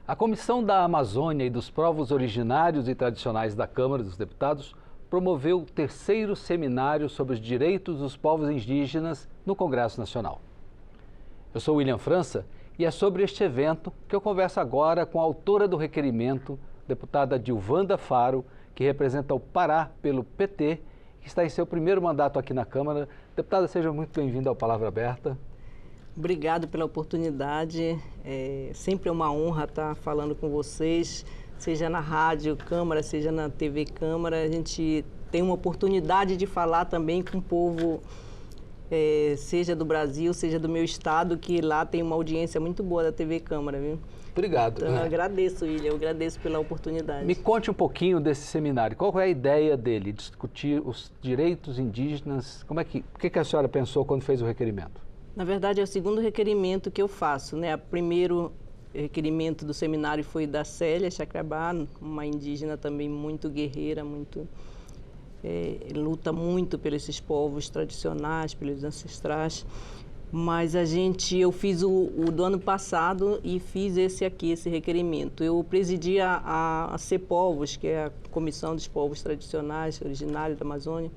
A Comissão da Amazônia e dos Povos Originários e Tradicionais da Câmara dos Deputados promoveu o 3º seminário sobre os direitos dos povos indígenas no Congresso Nacional. Eu sou William França e é sobre este evento que eu converso agora com a autora do requerimento, deputada Dilvanda Faro, que representa o Pará pelo PT, que está em seu primeiro mandato aqui na Câmara. Deputada, seja muito bem-vinda ao Palavra Aberta. Obrigado pela oportunidade, é sempre uma honra estar falando com vocês, seja na Rádio Câmara, seja na TV Câmara. A gente tem uma oportunidade de falar também com o povo, seja do Brasil, seja do meu estado, que lá tem uma audiência muito boa da TV Câmara, viu? Obrigado. Então, eu agradeço, William, eu agradeço pela oportunidade. Me conte um pouquinho desse seminário. Qual é a ideia dele? Discutir os direitos indígenas? O que a senhora pensou quando fez o requerimento? Na verdade, é o segundo requerimento que eu faço, né? O primeiro requerimento do seminário foi da Célia Chacriabá, uma indígena também muito guerreira, luta muito pelos esses povos tradicionais, pelos ancestrais. Mas eu fiz o do ano passado e fiz esse requerimento. Eu presidi a CEPOVOS, que é a Comissão dos Povos Tradicionais Originários da Amazônia.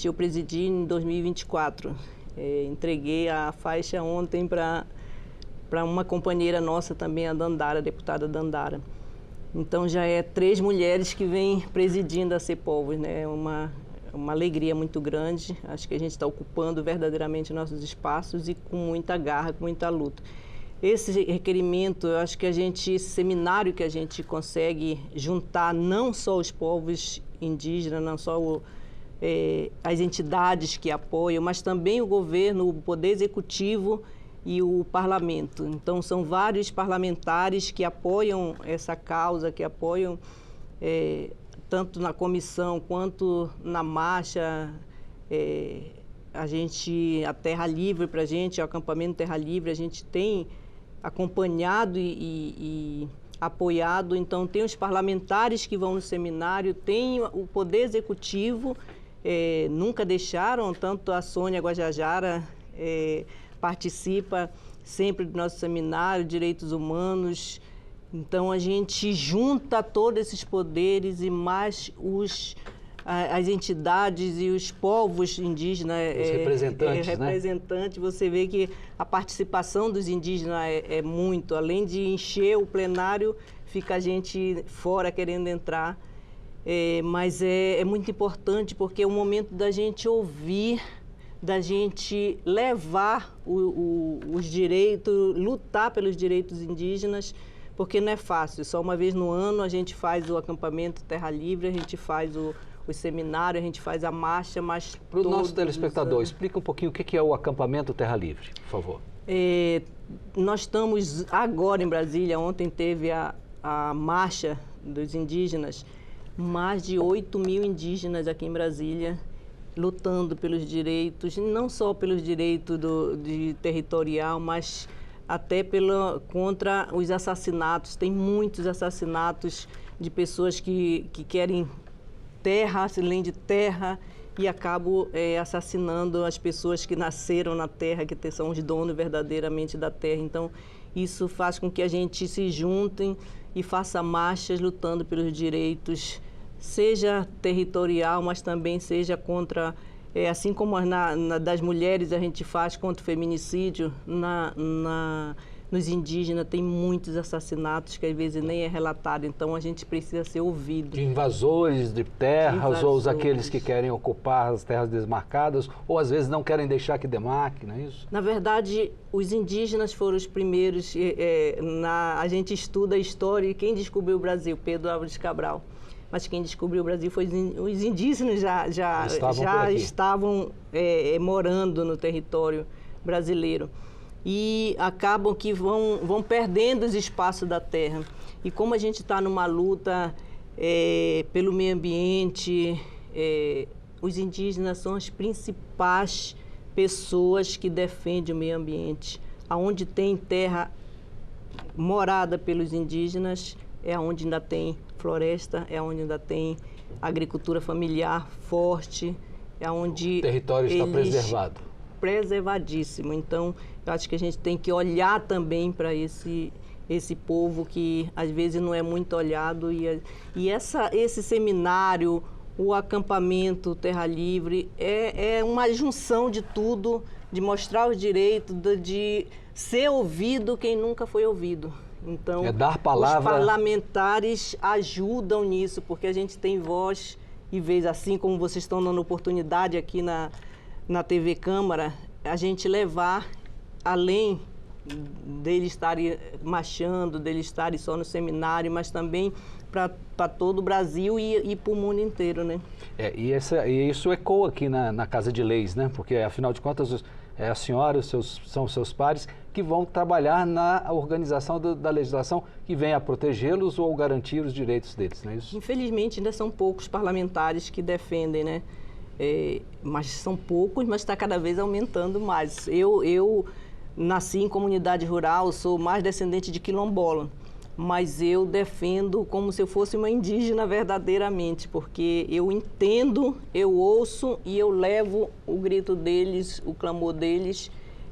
Eu presidi em 2024. Entreguei a faixa ontem para uma companheira nossa também, a Dandara, a deputada Dandara. Então já 3 mulheres que vêm presidindo a CEPOVOS, né? É uma alegria muito grande. Acho que a gente está ocupando verdadeiramente nossos espaços e com muita garra, com muita luta. Esse requerimento, eu acho que esse seminário que a gente consegue juntar não só os povos indígenas, não só as entidades que apoiam, mas também o governo, o Poder Executivo e o Parlamento. Então, são vários parlamentares que apoiam essa causa, que apoiam tanto na comissão quanto na marcha. A Terra Livre, para a gente, o acampamento Terra Livre, a gente tem acompanhado e apoiado. Então, tem os parlamentares que vão no seminário, tem o Poder Executivo. Nunca deixaram, tanto a Sônia Guajajara participa sempre do nosso seminário, Direitos Humanos. Então, a gente junta todos esses poderes e mais as entidades e os povos indígenas. Os representantes, né? Você vê que a participação dos indígenas é muito. Além de encher o plenário, fica a gente fora querendo entrar. Mas é muito importante porque é o momento da gente ouvir, da gente levar os direitos, lutar pelos direitos indígenas, porque não é fácil. Só uma vez no ano a gente faz o acampamento Terra Livre, a gente faz o seminário, a gente faz a marcha, mas... Para o nosso telespectador, explica um pouquinho o que é o acampamento Terra Livre, por favor. Nós estamos agora em Brasília, ontem teve a marcha dos indígenas. Mais de 8.000 indígenas aqui em Brasília lutando pelos direitos, não só pelos direitos de territorial, mas até contra os assassinatos. Tem muitos assassinatos de pessoas que querem terra, além de terra, e acabam assassinando as pessoas que nasceram na terra, que são os donos verdadeiramente da terra. Então, isso faz com que a gente se juntem e faça marchas lutando pelos direitos, seja territorial, mas também seja contra, assim como das mulheres a gente faz contra o feminicídio, nos indígenas tem muitos assassinatos que às vezes nem é relatado, então a gente precisa ser ouvido. De invasores de terras, ou aqueles que querem ocupar as terras desmarcadas, ou às vezes não querem deixar que demarque, não é isso? Na verdade, os indígenas foram os primeiros, a gente estuda a história e quem descobriu o Brasil, Pedro Álvares Cabral. Mas quem descobriu o Brasil foi os indígenas, já estavam morando no território brasileiro. E acabam que vão perdendo os espaços da terra. E como a gente está numa luta pelo meio ambiente, os indígenas são as principais pessoas que defendem o meio ambiente. Aonde tem terra morada pelos indígenas, é onde ainda tem floresta, é onde ainda tem agricultura familiar forte, é onde o território está preservadíssimo. Então, eu acho que a gente tem que olhar também para esse esse povo que às vezes não é muito olhado. E esse seminário, o acampamento Terra Livre, é uma junção de tudo, de mostrar os direitos, de ser ouvido quem nunca foi ouvido. Então, dar palavra... os parlamentares ajudam nisso, porque a gente tem voz e vez, assim como vocês estão dando oportunidade aqui na TV Câmara, a gente levar além deles estarem marchando, deles estarem só no seminário, mas também para todo o Brasil e para o mundo inteiro, né? E isso ecoa aqui na Casa de Leis, né? Porque, afinal de contas, a senhora, são os seus pares que vão trabalhar na organização da legislação que vem a protegê-los ou garantir os direitos deles, não é isso? Infelizmente, ainda são poucos parlamentares que defendem, né? Mas são poucos, mas está cada vez aumentando mais. Eu nasci em comunidade rural, sou mais descendente de quilombola, mas eu defendo como se eu fosse uma indígena verdadeiramente, porque eu entendo, eu ouço e eu levo o grito deles, o clamor deles,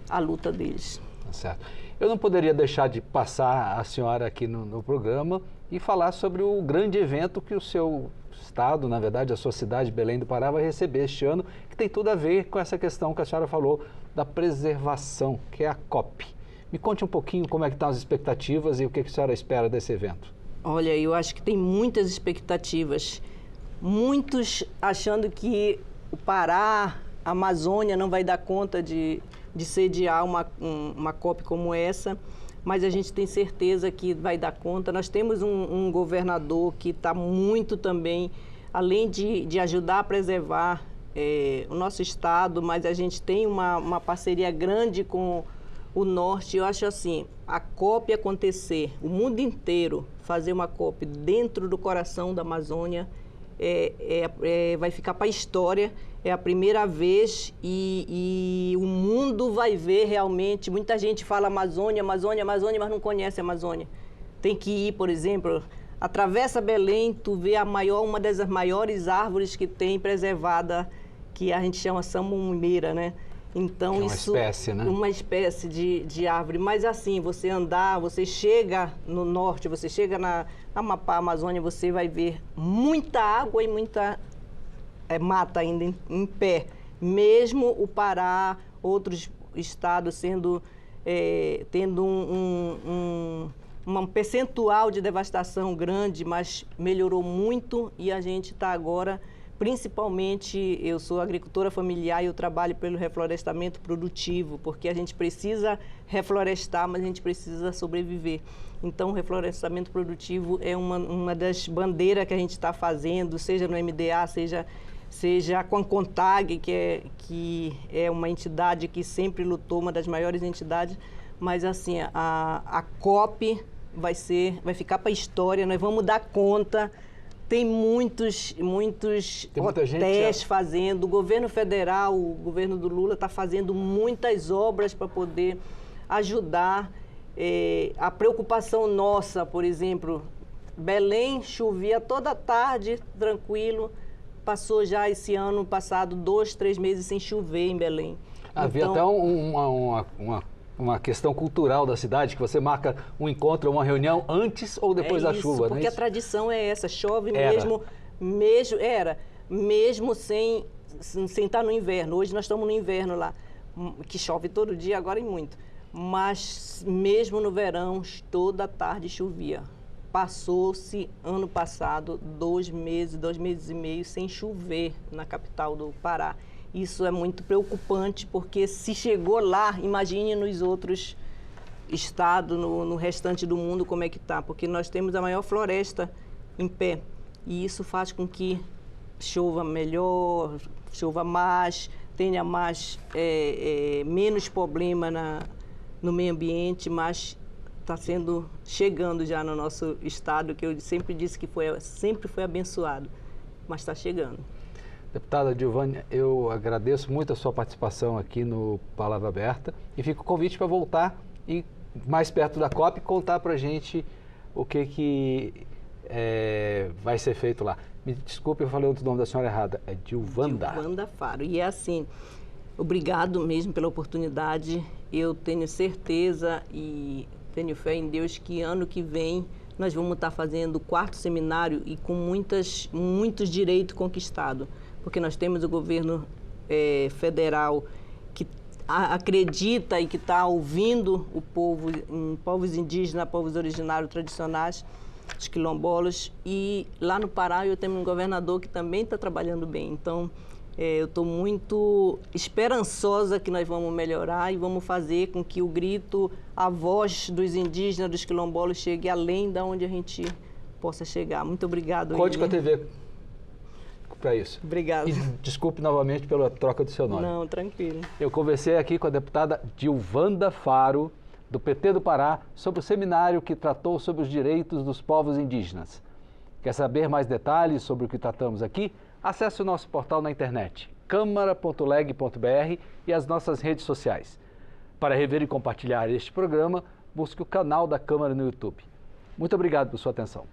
a luta deles. Tá certo. Eu não poderia deixar de passar a senhora aqui no programa e falar sobre o grande evento que o seu estado, na verdade, a sua cidade, Belém do Pará, vai receber este ano, que tem tudo a ver com essa questão que a senhora falou da preservação, que é a COP. Me conte um pouquinho como é que estão as expectativas e o que a senhora espera desse evento. Olha, eu acho que tem muitas expectativas. Muitos achando que o Pará, a Amazônia não vai dar conta de sediar uma COP como essa, mas a gente tem certeza que vai dar conta. Nós temos um governador que está muito também, além de ajudar a preservar o nosso estado, mas a gente tem uma parceria grande com o norte. Eu acho assim, a COP acontecer, o mundo inteiro fazer uma COP dentro do coração da Amazônia, vai ficar para a história. É a primeira vez e o mundo vai ver realmente. Muita gente fala Amazônia, Amazônia, Amazônia, mas não conhece a Amazônia. Tem que ir, por exemplo, atravessa Belém, tu vê uma das maiores árvores que tem preservada, que a gente chama samumbeira, né? Então, uma espécie, né? Uma espécie de árvore. Mas assim, você andar, você chega no norte, você chega na Amapá, Amazônia, você vai ver muita água e muita mata ainda em pé. Mesmo o Pará, outros estados tendo um percentual de devastação grande, mas melhorou muito e a gente está agora... Principalmente, eu sou agricultora familiar e eu trabalho pelo reflorestamento produtivo, porque a gente precisa reflorestar, mas a gente precisa sobreviver. Então, o reflorestamento produtivo é uma das bandeiras que a gente está fazendo, seja no MDA, seja com a CONTAG, que é uma entidade que sempre lutou, uma das maiores entidades, mas assim, a COP vai ficar para a história, nós vamos dar conta. Tem muitos hotéis fazendo. O governo federal, o governo do Lula está fazendo muitas obras para poder ajudar. A preocupação nossa, por exemplo, Belém chovia toda tarde, tranquilo. Passou já esse ano passado 2, 3 meses sem chover em Belém. Havia até uma questão cultural da cidade, que você marca um encontro, uma reunião antes ou depois da chuva, porque não é a tradição é essa, chove mesmo sem estar no inverno. Hoje nós estamos no inverno lá, que chove todo dia, agora e muito. Mas mesmo no verão, toda tarde chovia. Passou-se ano passado 2 meses e meio sem chover na capital do Pará. Isso é muito preocupante, porque se chegou lá, imagine nos outros estados, no restante do mundo, como é que está. Porque nós temos a maior floresta em pé. E isso faz com que chova melhor, chova mais, tenha menos problema no meio ambiente, mas está chegando já no nosso estado, que eu sempre disse que sempre foi abençoado, mas está chegando. Deputada Giovânia, eu agradeço muito a sua participação aqui no Palavra Aberta e fica o convite para voltar e, mais perto da COP, contar para a gente o que vai ser feito lá. Me desculpe, eu falei o nome da senhora errada, é Giovanda. Giovanda Faro. E é assim, obrigado mesmo pela oportunidade. Eu tenho certeza e tenho fé em Deus que ano que vem nós vamos estar fazendo o 4º seminário e com muitos direitos conquistados, porque nós temos o governo federal que acredita e que está ouvindo o povo, povos indígenas, povos originários tradicionais, os quilombolas, e lá no Pará eu tenho um governador que também está trabalhando bem. Então, eu estou muito esperançosa que nós vamos melhorar e vamos fazer com que o grito, a voz dos indígenas, dos quilombolas chegue além da onde a gente possa chegar. Muito obrigado. Conte com a TV para isso. Obrigada. E desculpe novamente pela troca do seu nome. Não, tranquilo. Eu conversei aqui com a deputada Dilvanda Faro, do PT do Pará, sobre o seminário que tratou sobre os direitos dos povos indígenas. Quer saber mais detalhes sobre o que tratamos aqui? Acesse o nosso portal na internet, câmara.leg.br, e as nossas redes sociais. Para rever e compartilhar este programa, busque o canal da Câmara no YouTube. Muito obrigado por sua atenção.